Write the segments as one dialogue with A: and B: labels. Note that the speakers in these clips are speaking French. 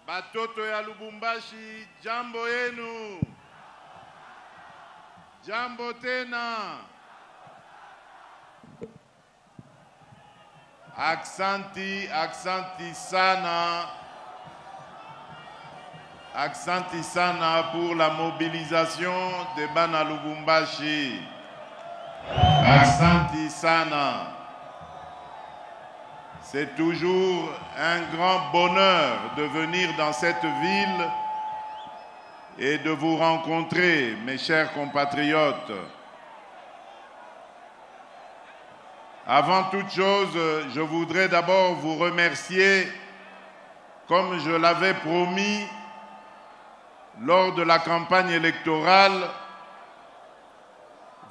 A: Batoto ya Lubumbashi, jambo yenu. Jambo tena. Aksanti sana. Aksanti sana pour la mobilisation de Bana Lubumbashi. Aksanti sana. C'est toujours un grand bonheur de venir dans cette ville et de vous rencontrer, mes chers compatriotes. Avant toute chose, je voudrais d'abord vous remercier, comme je l'avais promis lors de la campagne électorale,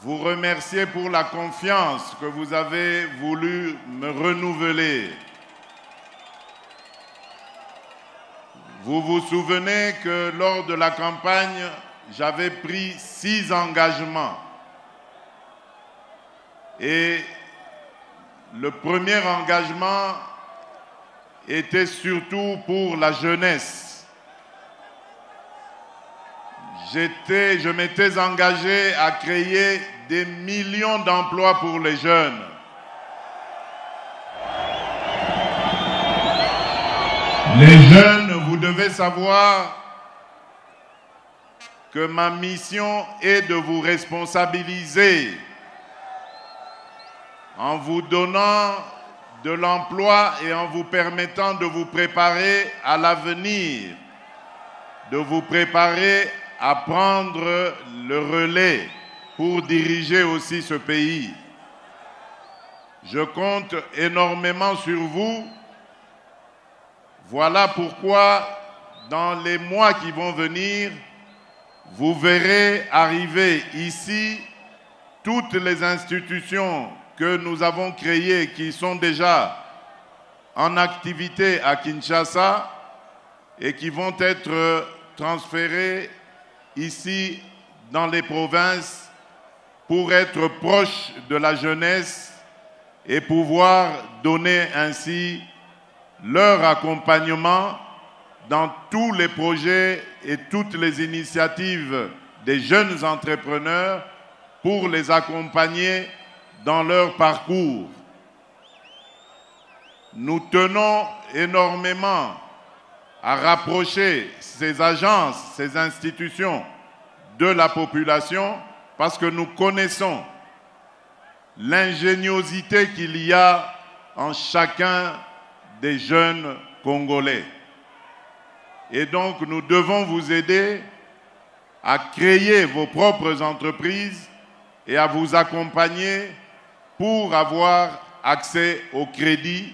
A: vous remercier pour la confiance que vous avez voulu me renouveler. Vous vous souvenez que lors de la campagne, j'avais pris 6 engagements. Et le premier engagement était surtout pour la jeunesse. Je m'étais engagé à créer des millions d'emplois pour les jeunes. Les jeunes, vous devez savoir que ma mission est de vous responsabiliser en vous donnant de l'emploi et en vous permettant de vous préparer à l'avenir, de vous préparer à prendre le relais pour diriger aussi ce pays. Je compte énormément sur vous. Voilà pourquoi, dans les mois qui vont venir, vous verrez arriver ici toutes les institutions que nous avons créées, qui sont déjà en activité à Kinshasa et qui vont être transférées ici dans les provinces pour être proches de la jeunesse et pouvoir donner ainsi leur accompagnement dans tous les projets et toutes les initiatives des jeunes entrepreneurs pour les accompagner dans leur parcours. Nous tenons énormément à rapprocher ces agences, ces institutions de la population parce que nous connaissons l'ingéniosité qu'il y a en chacun des jeunes Congolais. Et donc nous devons vous aider à créer vos propres entreprises et à vous accompagner pour avoir accès au crédit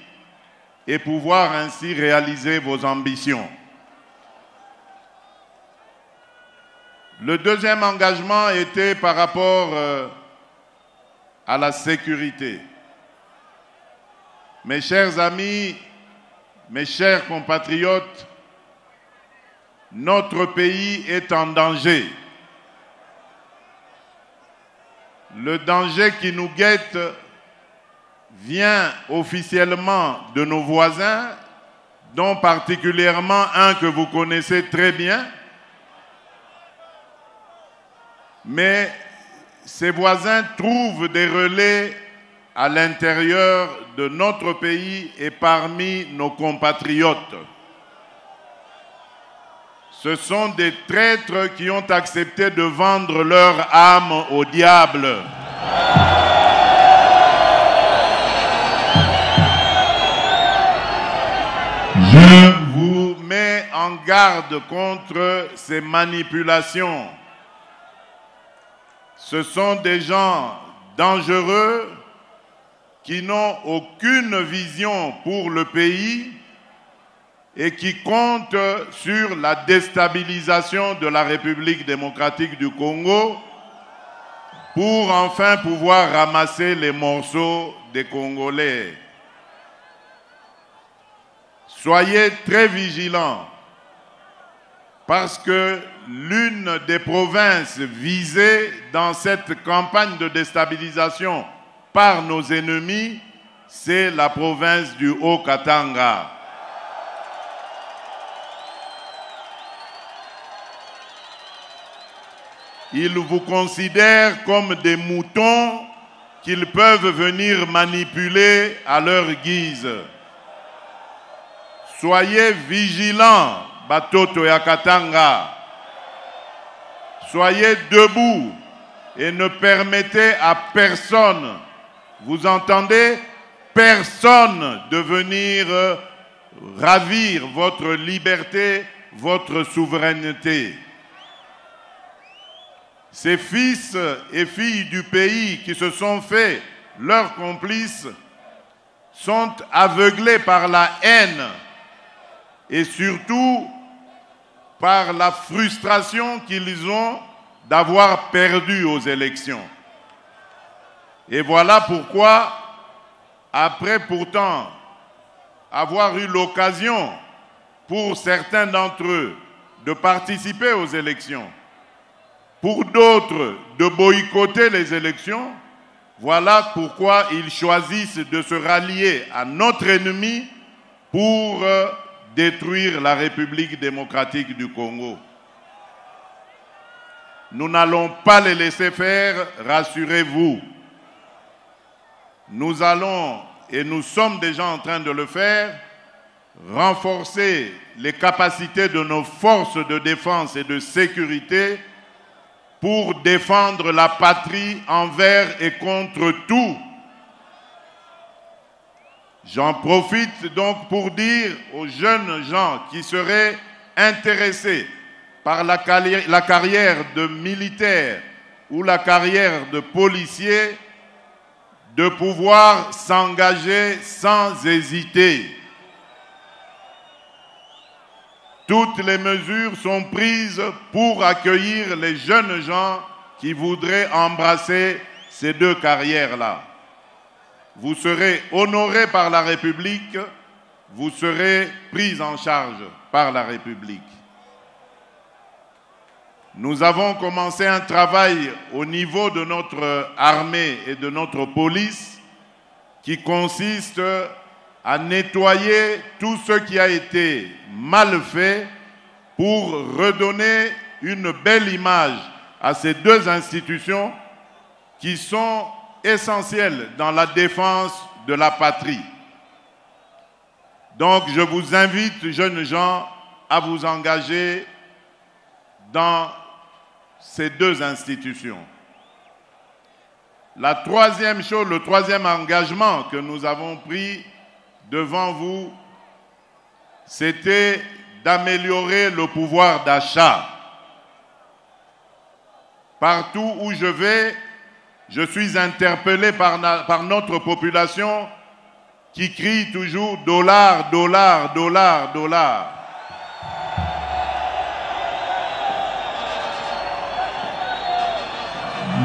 A: et pouvoir ainsi réaliser vos ambitions. Le deuxième engagement était par rapport à la sécurité. Mes chers amis, mes chers compatriotes, notre pays est en danger. Le danger qui nous guette vient officiellement de nos voisins, dont particulièrement un que vous connaissez très bien. Mais ces voisins trouvent des relais à l'intérieur de notre pays et parmi nos compatriotes. Ce sont des traîtres qui ont accepté de vendre leur âme au diable. Je vous mets en garde contre ces manipulations. Ce sont des gens dangereux qui n'ont aucune vision pour le pays et qui comptent sur la déstabilisation de la République démocratique du Congo pour enfin pouvoir ramasser les morceaux des Congolais. Soyez très vigilants parce que l'une des provinces visées dans cette campagne de déstabilisation par nos ennemis, c'est la province du Haut-Katanga. Ils vous considèrent comme des moutons qu'ils peuvent venir manipuler à leur guise. Soyez vigilants, Batoto ya Katanga. Soyez debout et ne permettez à personne, vous entendez, personne de venir ravir votre liberté, votre souveraineté. Ces fils et filles du pays qui se sont faits leurs complices sont aveuglés par la haine et surtout par la frustration qu'ils ont d'avoir perdu aux élections. Et voilà pourquoi, après pourtant avoir eu l'occasion pour certains d'entre eux de participer aux élections, pour d'autres de boycotter les élections, voilà pourquoi ils choisissent de se rallier à notre ennemi pour détruire la République démocratique du Congo. Nous n'allons pas les laisser faire, rassurez-vous. Nous allons, et nous sommes déjà en train de le faire, renforcer les capacités de nos forces de défense et de sécurité pour défendre la patrie envers et contre tout. J'en profite donc pour dire aux jeunes gens qui seraient intéressés par la carrière de militaire ou la carrière de policier de pouvoir s'engager sans hésiter. Toutes les mesures sont prises pour accueillir les jeunes gens qui voudraient embrasser ces deux carrières-là. Vous serez honorés par la République, vous serez pris en charge par la République. Nous avons commencé un travail au niveau de notre armée et de notre police qui consiste à nettoyer tout ce qui a été mal fait pour redonner une belle image à ces deux institutions qui sont essentielles dans la défense de la patrie. Donc je vous invite, jeunes gens, à vous engager dans ces deux institutions. La troisième chose, le troisième engagement que nous avons pris devant vous, c'était d'améliorer le pouvoir d'achat. Partout où je vais, je suis interpellé par notre population qui crie toujours « dollar, dollar, dollar, dollar ».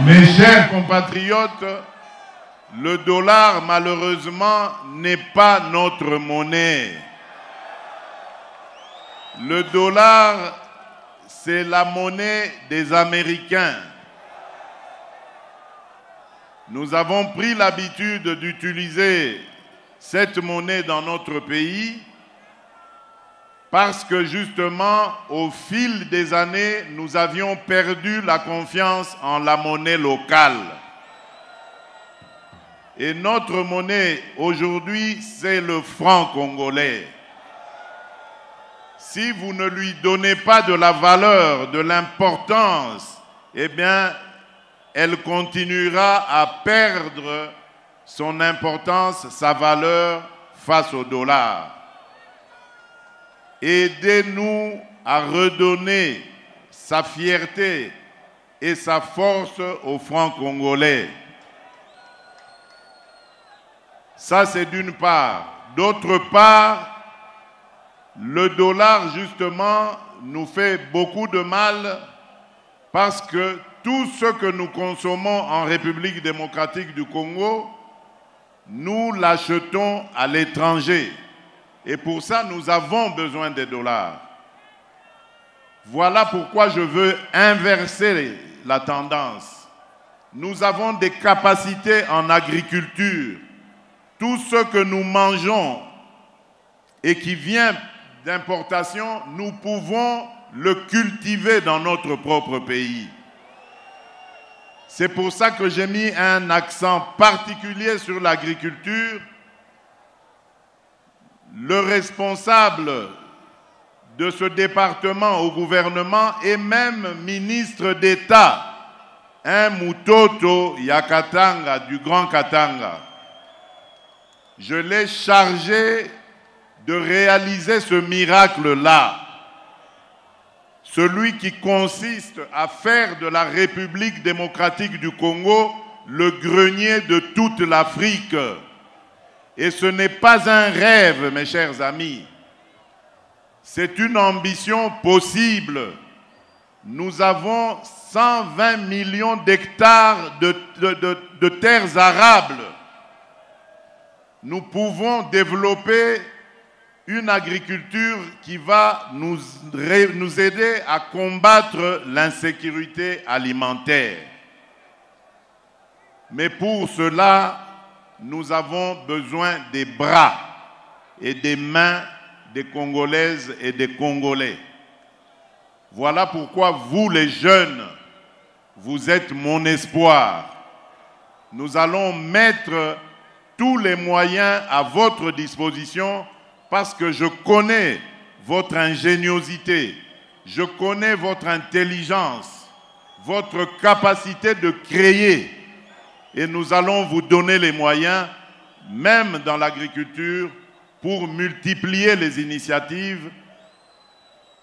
A: Mes chers compatriotes, le dollar, malheureusement, n'est pas notre monnaie. Le dollar, c'est la monnaie des Américains. Nous avons pris l'habitude d'utiliser cette monnaie dans notre pays parce que justement, au fil des années, nous avions perdu la confiance en la monnaie locale. Et notre monnaie aujourd'hui, c'est le franc congolais. Si vous ne lui donnez pas de la valeur, de l'importance, eh bien, elle continuera à perdre son importance, sa valeur face au dollar. Aidez-nous à redonner sa fierté et sa force au franc congolais. Ça, c'est d'une part. D'autre part, le dollar, justement, nous fait beaucoup de mal parce que tout ce que nous consommons en République démocratique du Congo, nous l'achetons à l'étranger. Et pour ça, nous avons besoin des dollars. Voilà pourquoi je veux inverser la tendance. Nous avons des capacités en agriculture. Tout ce que nous mangeons et qui vient d'importation, nous pouvons le cultiver dans notre propre pays. C'est pour ça que j'ai mis un accent particulier sur l'agriculture. Le responsable de ce département au gouvernement et même ministre d'État, un Mutoto Yakatanga du Grand Katanga. Je l'ai chargé de réaliser ce miracle-là, celui qui consiste à faire de la République démocratique du Congo le grenier de toute l'Afrique. Et ce n'est pas un rêve, mes chers amis. C'est une ambition possible. Nous avons 120 millions d'hectares de terres arables. Nous pouvons développer une agriculture qui va nous aider à combattre l'insécurité alimentaire. Mais pour cela, nous avons besoin des bras et des mains des Congolaises et des Congolais. Voilà pourquoi vous, les jeunes, vous êtes mon espoir. Nous allons mettre tous les moyens à votre disposition parce que je connais votre ingéniosité, je connais votre intelligence, votre capacité de créer. Et nous allons vous donner les moyens, même dans l'agriculture, pour multiplier les initiatives,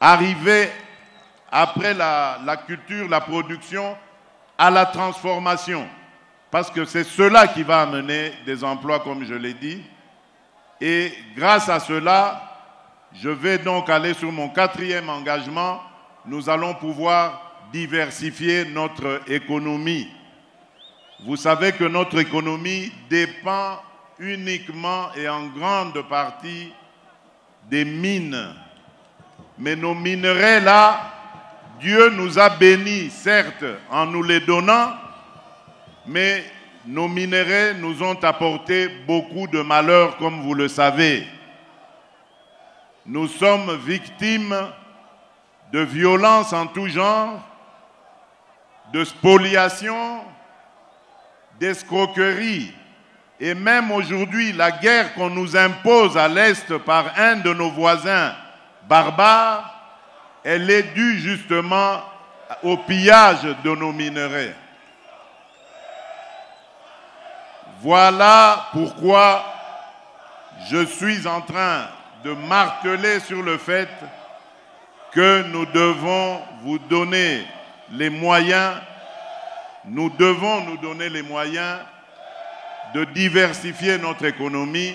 A: arriver après la culture, la production, à la transformation. Parce que c'est cela qui va amener des emplois, comme je l'ai dit. Et grâce à cela, je vais donc aller sur mon 4e engagement. Nous allons pouvoir diversifier notre économie. Vous savez que notre économie dépend uniquement et en grande partie des mines. Mais nos minerais là, Dieu nous a bénis, certes, en nous les donnant, mais nos minerais nous ont apporté beaucoup de malheurs, comme vous le savez. Nous sommes victimes de violences en tout genre, de spoliation, d'escroquerie. Et même aujourd'hui, la guerre qu'on nous impose à l'Est par un de nos voisins barbares, elle est due justement au pillage de nos minerais. Voilà pourquoi je suis en train de marteler sur le fait que nous devons vous donner les moyens, nous devons nous donner les moyens de diversifier notre économie,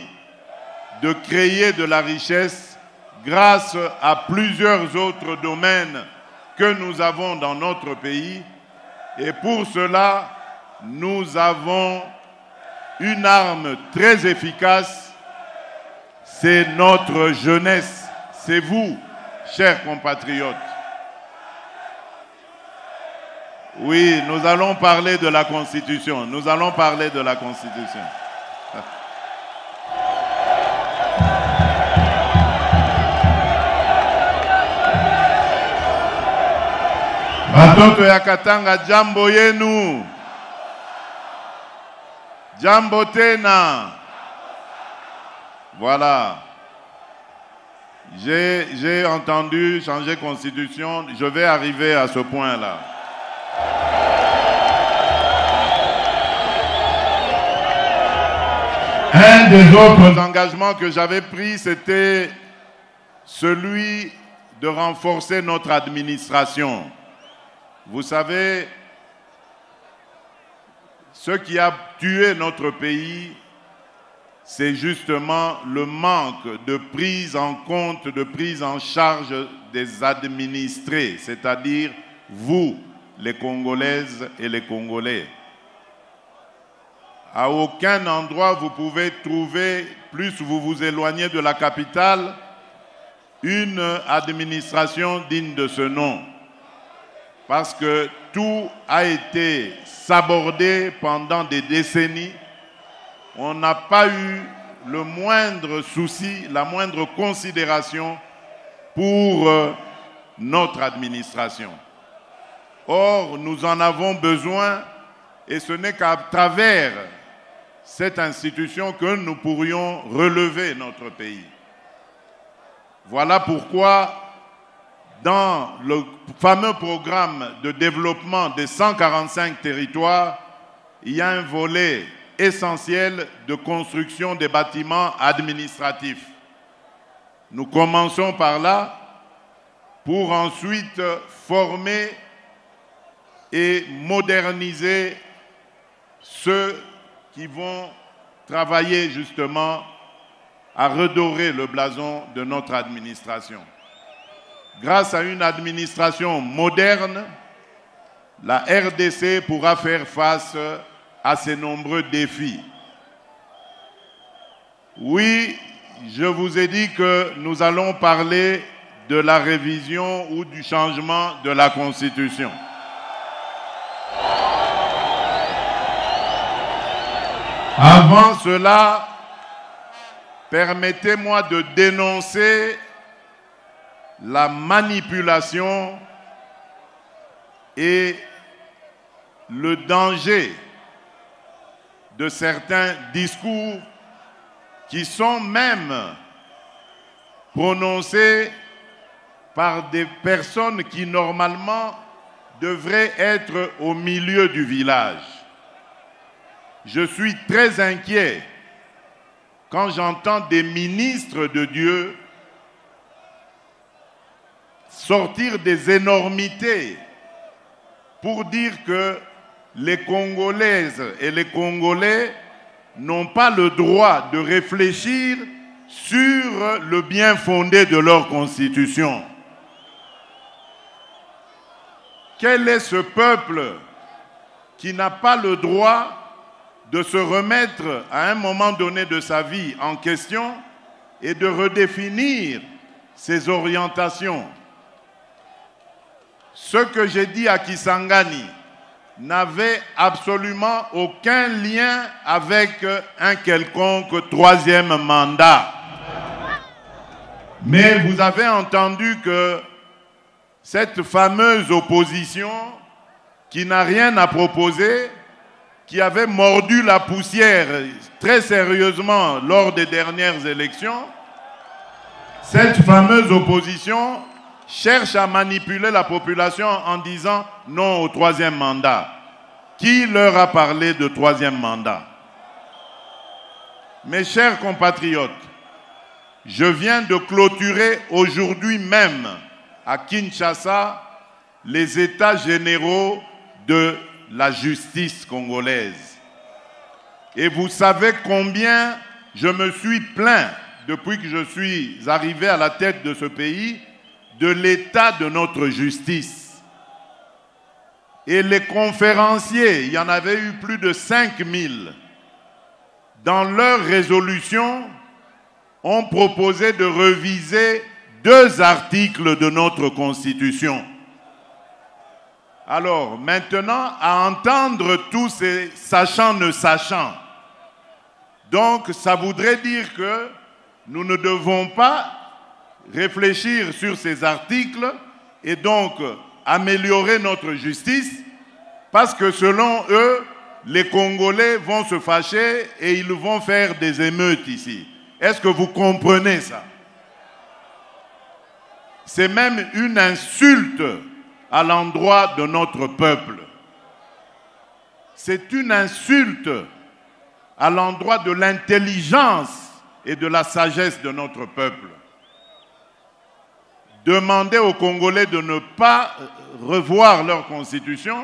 A: de créer de la richesse grâce à plusieurs autres domaines que nous avons dans notre pays. Et pour cela, nous avons une arme très efficace, c'est notre jeunesse, c'est vous, chers compatriotes. Oui, nous allons parler de la Constitution, nous allons parler de la Constitution. Batoto ya Katanga, jambo yenu. Jambo tena. Voilà. J'ai entendu changer constitution. Je vais arriver à ce point-là. Un des autres engagements que j'avais pris, c'était celui de renforcer notre administration. Vous savez, ce qui a tué notre pays, c'est justement le manque de prise en compte, de prise en charge des administrés, c'est-à-dire vous, les Congolaises et les Congolais. À aucun endroit vous pouvez trouver, plus vous vous éloignez de la capitale, une administration digne de ce nom. Parce que tout a été sabordé pendant des décennies. On n'a pas eu le moindre souci, la moindre considération pour notre administration. Or, nous en avons besoin Et ce n'est qu'à travers cette institution que nous pourrions relever notre pays. Voilà pourquoi, dans le fameux programme de développement des 145 territoires, il y a un volet essentiel de construction des bâtiments administratifs. Nous commençons par là pour ensuite former et moderniser ceux qui vont travailler justement à redorer le blason de notre administration. Grâce à une administration moderne, la RDC pourra faire face à ces nombreux défis. Oui, je vous ai dit que nous allons parler de la révision ou du changement de la Constitution. Avant cela, permettez-moi de dénoncer la manipulation et le danger de certains discours qui sont même prononcés par des personnes qui normalement devraient être au milieu du village. Je suis très inquiet quand j'entends des ministres de Dieu sortir des énormités pour dire que les Congolaises et les Congolais n'ont pas le droit de réfléchir sur le bien fondé de leur constitution. Quel est ce peuple qui n'a pas le droit de se remettre à un moment donné de sa vie en question et de redéfinir ses orientations? Ce que j'ai dit à Kisangani n'avait absolument aucun lien avec un quelconque troisième mandat. Mais vous avez entendu que cette fameuse opposition qui n'a rien à proposer, qui avait mordu la poussière très sérieusement lors des dernières élections, cette fameuse opposition cherche à manipuler la population en disant non au troisième mandat. Qui leur a parlé de troisième mandat? Mes chers compatriotes, je viens de clôturer aujourd'hui même à Kinshasa les états généraux de la justice congolaise. Et vous savez combien je me suis plaint depuis que je suis arrivé à la tête de ce pays de l'état de notre justice. Et les conférenciers, il y en avait eu plus de 5000, dans leur résolution, ont proposé de réviser 2 articles de notre Constitution. Alors, maintenant, à entendre tous ces sachants ne sachant, donc ça voudrait dire que nous ne devons pas réfléchir sur ces articles et donc améliorer notre justice parce que selon eux, les Congolais vont se fâcher et ils vont faire des émeutes ici. Est-ce que vous comprenez ça? C'est même une insulte à l'endroit de notre peuple. C'est une insulte à l'endroit de l'intelligence et de la sagesse de notre peuple. Demander aux Congolais de ne pas revoir leur constitution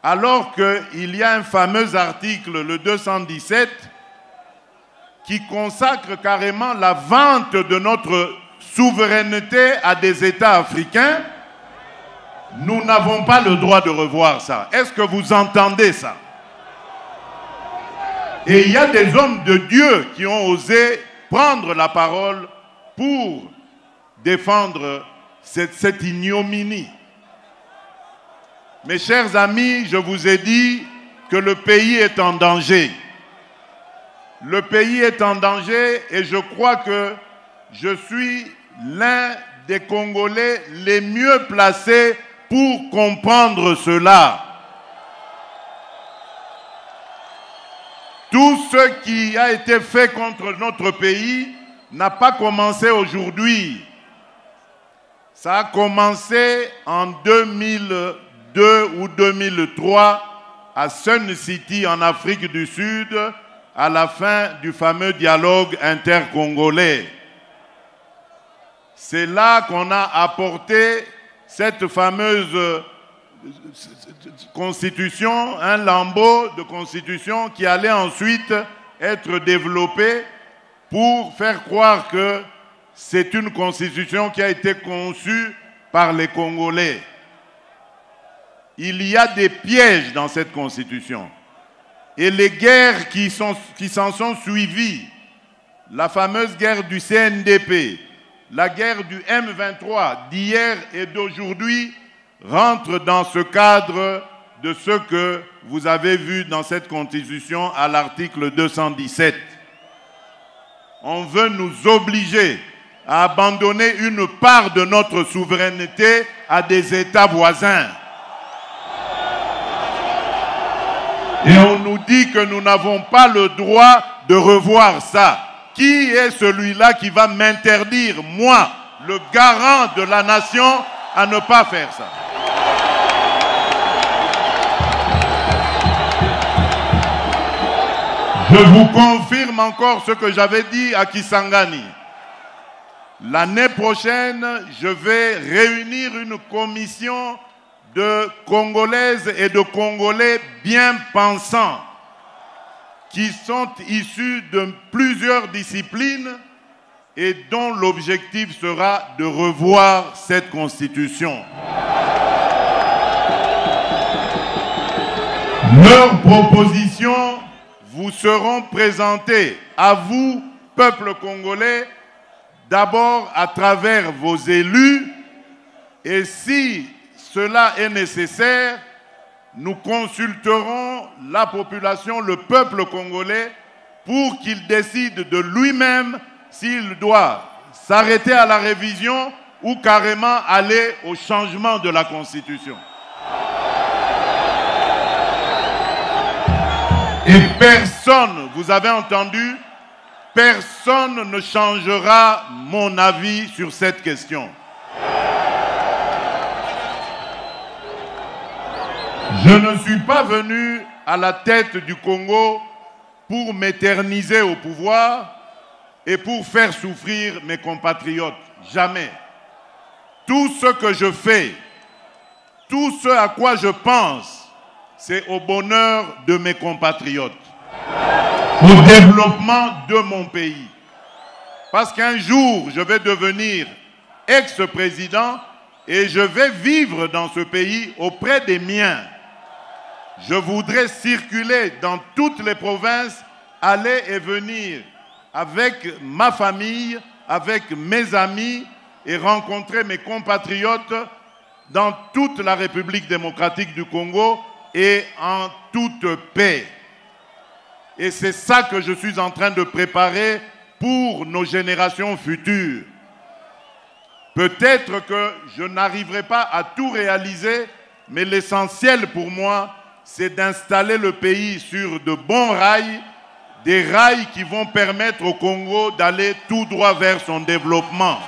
A: alors qu'il y a un fameux article, le 217, qui consacre carrément la vente de notre souveraineté à des États africains. Nous n'avons pas le droit de revoir ça. Est-ce que vous entendez ça? Et il y a des hommes de Dieu qui ont osé prendre la parole pour défendre cette ignominie. Mes chers amis, je vous ai dit que le pays est en danger. Le pays est en danger et je crois que je suis l'un des Congolais les mieux placés pour comprendre cela. Tout ce qui a été fait contre notre pays n'a pas commencé aujourd'hui. Ça a commencé en 2002 ou 2003 à Sun City en Afrique du Sud, à la fin du fameux dialogue intercongolais. C'est là qu'on a apporté cette fameuse constitution, un lambeau de constitution qui allait ensuite être développé pour faire croire que c'est une constitution qui a été conçue par les Congolais. Il y a des pièges dans cette constitution. Et les guerres qui s'en sont suivies, la fameuse guerre du CNDP, la guerre du M23 d'hier et d'aujourd'hui, rentrent dans ce cadre de ce que vous avez vu dans cette constitution à l'article 217. On veut nous obliger à abandonner une part de notre souveraineté à des États voisins. Et on nous dit que nous n'avons pas le droit de revoir ça. Qui est celui-là qui va m'interdire, moi, le garant de la nation, à ne pas faire ça? Je vous confirme encore ce que j'avais dit à Kisangani. L'année prochaine, je vais réunir une commission de Congolaises et de Congolais bien pensants qui sont issus de plusieurs disciplines et dont l'objectif sera de revoir cette constitution. Leurs propositions vous seront présentées à vous, peuple congolais, d'abord à travers vos élus, et si cela est nécessaire, nous consulterons la population, le peuple congolais, pour qu'il décide de lui-même s'il doit s'arrêter à la révision ou carrément aller au changement de la Constitution. Et personne, vous avez entendu, personne ne changera mon avis sur cette question. Je ne suis pas venu à la tête du Congo pour m'éterniser au pouvoir et pour faire souffrir mes compatriotes. Jamais. Tout ce que je fais, tout ce à quoi je pense, c'est au bonheur de mes compatriotes, au développement de mon pays. Parce qu'un jour, je vais devenir ex-président et je vais vivre dans ce pays auprès des miens. Je voudrais circuler dans toutes les provinces, aller et venir avec ma famille, avec mes amis et rencontrer mes compatriotes dans toute la République démocratique du Congo et en toute paix. Et c'est ça que je suis en train de préparer pour nos générations futures. Peut-être que je n'arriverai pas à tout réaliser, mais l'essentiel pour moi, c'est d'installer le pays sur de bons rails, des rails qui vont permettre au Congo d'aller tout droit vers son développement.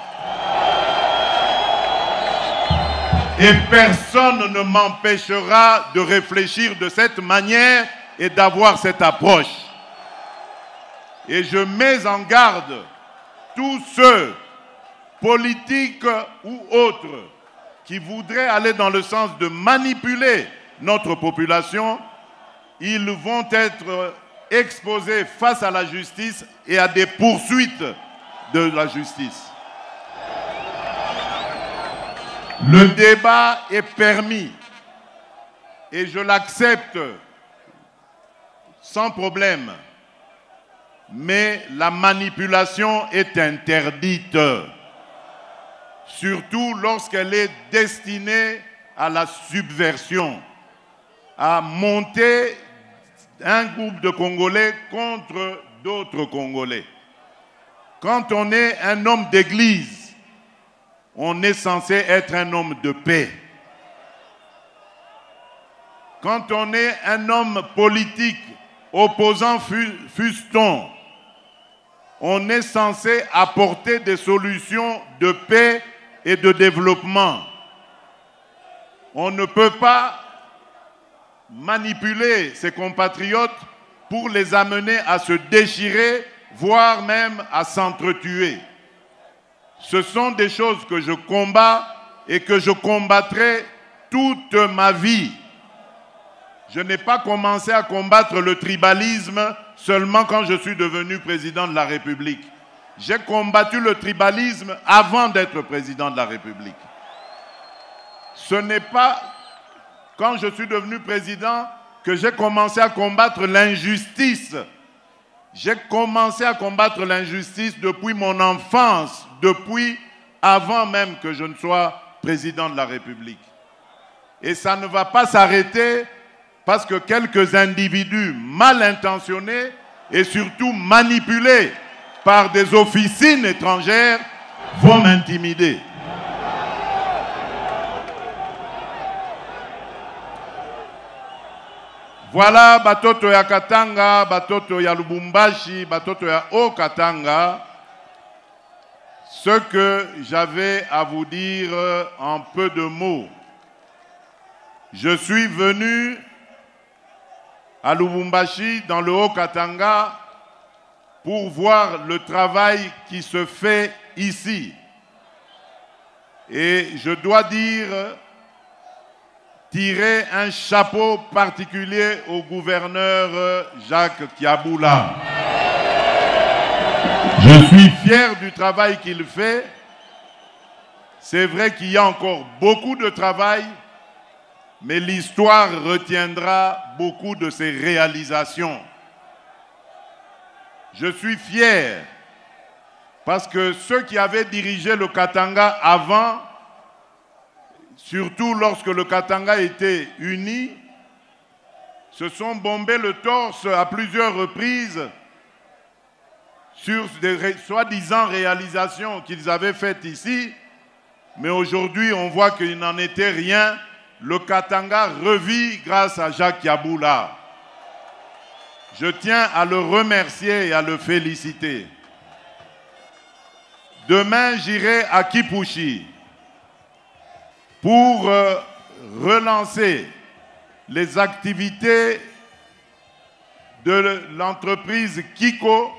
A: Et personne ne m'empêchera de réfléchir de cette manière et d'avoir cette approche. Et je mets en garde tous ceux, politiques ou autres, qui voudraient aller dans le sens de manipuler notre population. Ils vont être exposés face à la justice et à des poursuites de la justice. Le débat est permis et je l'accepte sans problème, mais la manipulation est interdite, surtout lorsqu'elle est destinée à la subversion, à monter un groupe de Congolais contre d'autres Congolais. Quand on est un homme d'église, on est censé être un homme de paix. Quand on est un homme politique, opposants fût-on, on est censé apporter des solutions de paix et de développement. On ne peut pas manipuler ses compatriotes pour les amener à se déchirer, voire même à s'entretuer. Ce sont des choses que je combats et que je combattrai toute ma vie. Je n'ai pas commencé à combattre le tribalisme seulement quand je suis devenu président de la République. J'ai combattu le tribalisme avant d'être président de la République. Ce n'est pas quand je suis devenu président que j'ai commencé à combattre l'injustice. J'ai commencé à combattre l'injustice depuis mon enfance, depuis avant même que je ne sois président de la République. Et ça ne va pas s'arrêter parce que quelques individus mal intentionnés et surtout manipulés par des officines étrangères vont m'intimider. Voilà batoto ya Katanga, batoto ya Lubumbashi, batoto ya Haut-Katanga, ce que j'avais à vous dire en peu de mots. Je suis venu à Lubumbashi, dans le Haut-Katanga, pour voir le travail qui se fait ici. Et je dois dire, tirer un chapeau particulier au gouverneur Jacques Kiaboula. Je suis fier du travail qu'il fait. C'est vrai qu'il y a encore beaucoup de travail, mais l'histoire retiendra beaucoup de ses réalisations. Je suis fier parce que ceux qui avaient dirigé le Katanga avant, surtout lorsque le Katanga était uni, se sont bombés le torse à plusieurs reprises sur des soi-disant réalisations qu'ils avaient faites ici. Mais aujourd'hui, on voit qu'il n'en était rien. Le Katanga revit grâce à Jacques Kiaboula. Je tiens à le remercier et à le féliciter. Demain, j'irai à Kipushi pour relancer les activités de l'entreprise Kiko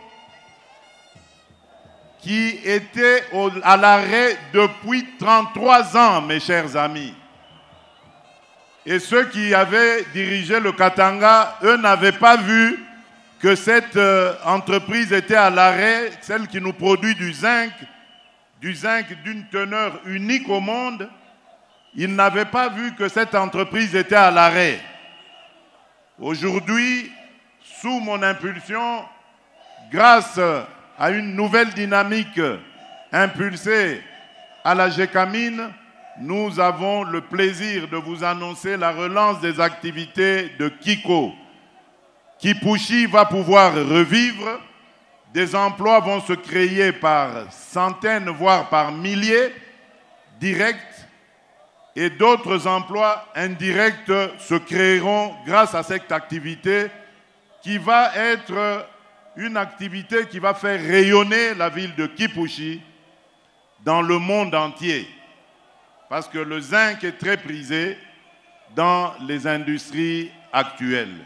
A: qui était à l'arrêt depuis 33 ans, mes chers amis. Et ceux qui avaient dirigé le Katanga, eux n'avaient pas vu que cette entreprise était à l'arrêt, celle qui nous produit du zinc d'une teneur unique au monde. Ils n'avaient pas vu que cette entreprise était à l'arrêt. Aujourd'hui, sous mon impulsion, grâce à une nouvelle dynamique impulsée à la GECAMINE, nous avons le plaisir de vous annoncer la relance des activités de Kiko. Kipushi va pouvoir revivre, des emplois vont se créer par centaines, voire par milliers, directs, et d'autres emplois indirects se créeront grâce à cette activité qui va être une activité qui va faire rayonner la ville de Kipushi dans le monde entier. Parce que le zinc est très prisé dans les industries actuelles.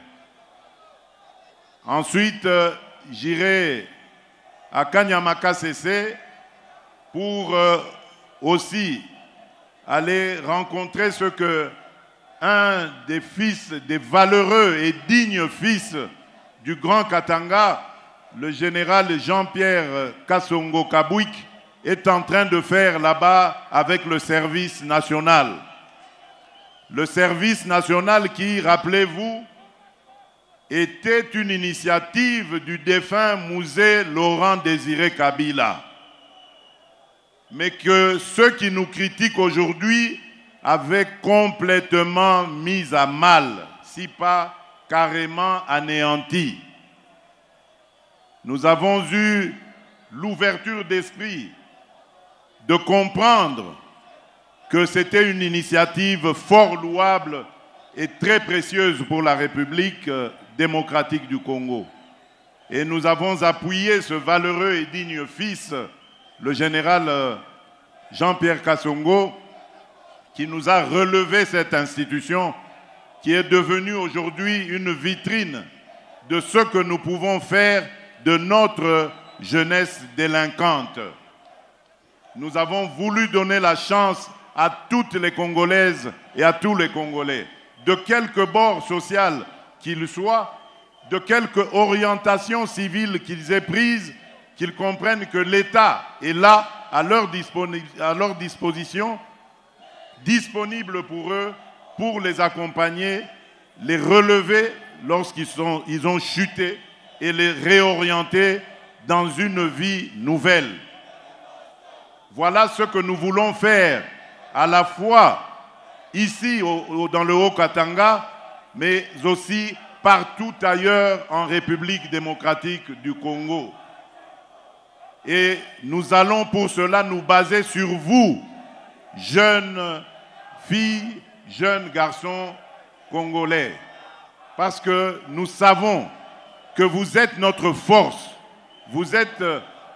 A: Ensuite, j'irai à Kanyamaka CC pour aussi aller rencontrer ce que un des fils, des valeureux et dignes fils du Grand Katanga, le général Jean-Pierre Kassongo Kabouik, est en train de faire là-bas avec le service national. Le service national qui, rappelez-vous, était une initiative du défunt Mouzé Laurent Désiré Kabila. Mais que ceux qui nous critiquent aujourd'hui avaient complètement mis à mal, si pas carrément anéanti. Nous avons eu l'ouverture d'esprit de comprendre que c'était une initiative fort louable et très précieuse pour la République démocratique du Congo. Et nous avons appuyé ce valeureux et digne fils, le général Jean-Pierre Kassongo, qui nous a relevé cette institution qui est devenue aujourd'hui une vitrine de ce que nous pouvons faire de notre jeunesse délinquante. Nous avons voulu donner la chance à toutes les Congolaises et à tous les Congolais, de quelque bord social qu'ils soient, de quelque orientation civile qu'ils aient prise, qu'ils comprennent que l'État est là, à leur disposition, disponible pour eux, pour les accompagner, les relever lorsqu'ils ont chuté et les réorienter dans une vie nouvelle. Voilà ce que nous voulons faire, à la fois ici dans le Haut-Katanga, mais aussi partout ailleurs en République démocratique du Congo. Et nous allons pour cela nous baser sur vous, jeunes filles, jeunes garçons congolais, parce que nous savons que vous êtes notre force, vous êtes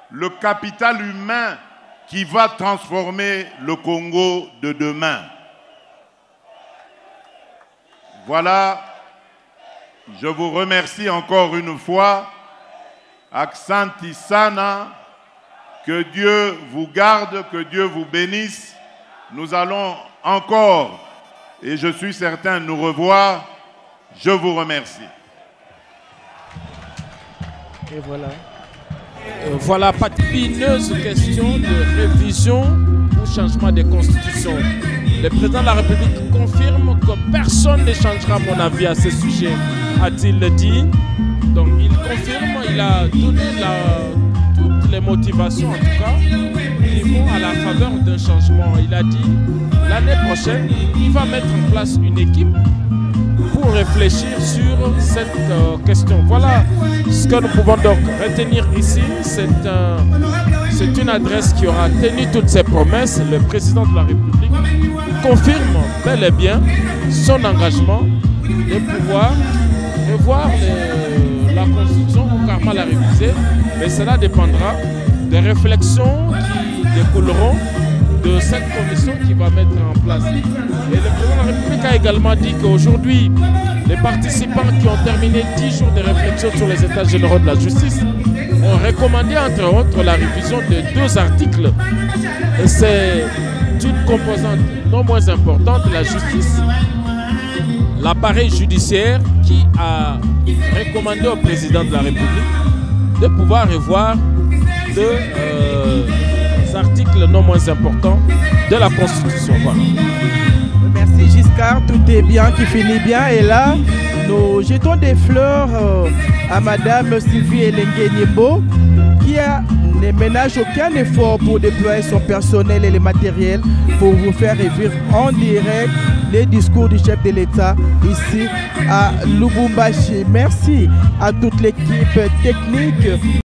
A: le capital humain qui va transformer le Congo de demain. Voilà, je vous remercie encore une fois. Aksanti Sana, que Dieu vous garde, que Dieu vous bénisse. Nous allons encore, et je suis certain, nous revoir. Je vous remercie.
B: Et voilà. Voilà, pas de pineuse question de révision ou changement de constitution. Le président de la République confirme que personne ne changera mon avis à ce sujet, a-t-il dit. Donc il confirme, il a donné toutes les motivations en tout cas, qui vont à la faveur d'un changement. Il a dit l'année prochaine, il va mettre en place une équipe pour réfléchir sur cette question. Voilà ce que nous pouvons donc retenir ici. C'est une adresse qui aura tenu toutes ses promesses. Le président de la République confirme bel et bien son engagement de pouvoir revoir la Constitution ou carrément la réviser. Mais cela dépendra des réflexions qui découleront de cette commission qui va mettre en place. Et le président de la République a également dit qu'aujourd'hui, les participants qui ont terminé 10 jours de réflexion sur les états généraux de la justice ont recommandé entre autres la révision de 2 articles. Et c'est une composante non moins importante de la justice, l'appareil judiciaire, qui a recommandé au président de la République de pouvoir revoir articles non moins importants de la Constitution. Voilà.
C: Merci Giscard, tout est bien qui finit bien. Et là, nous jetons des fleurs à Madame Sylvie Elengue-Niembo, qui ne ménage aucun effort pour déployer son personnel et les matériels pour vous faire revivre en direct les discours du chef de l'État ici à Lubumbashi. Merci à toute l'équipe technique.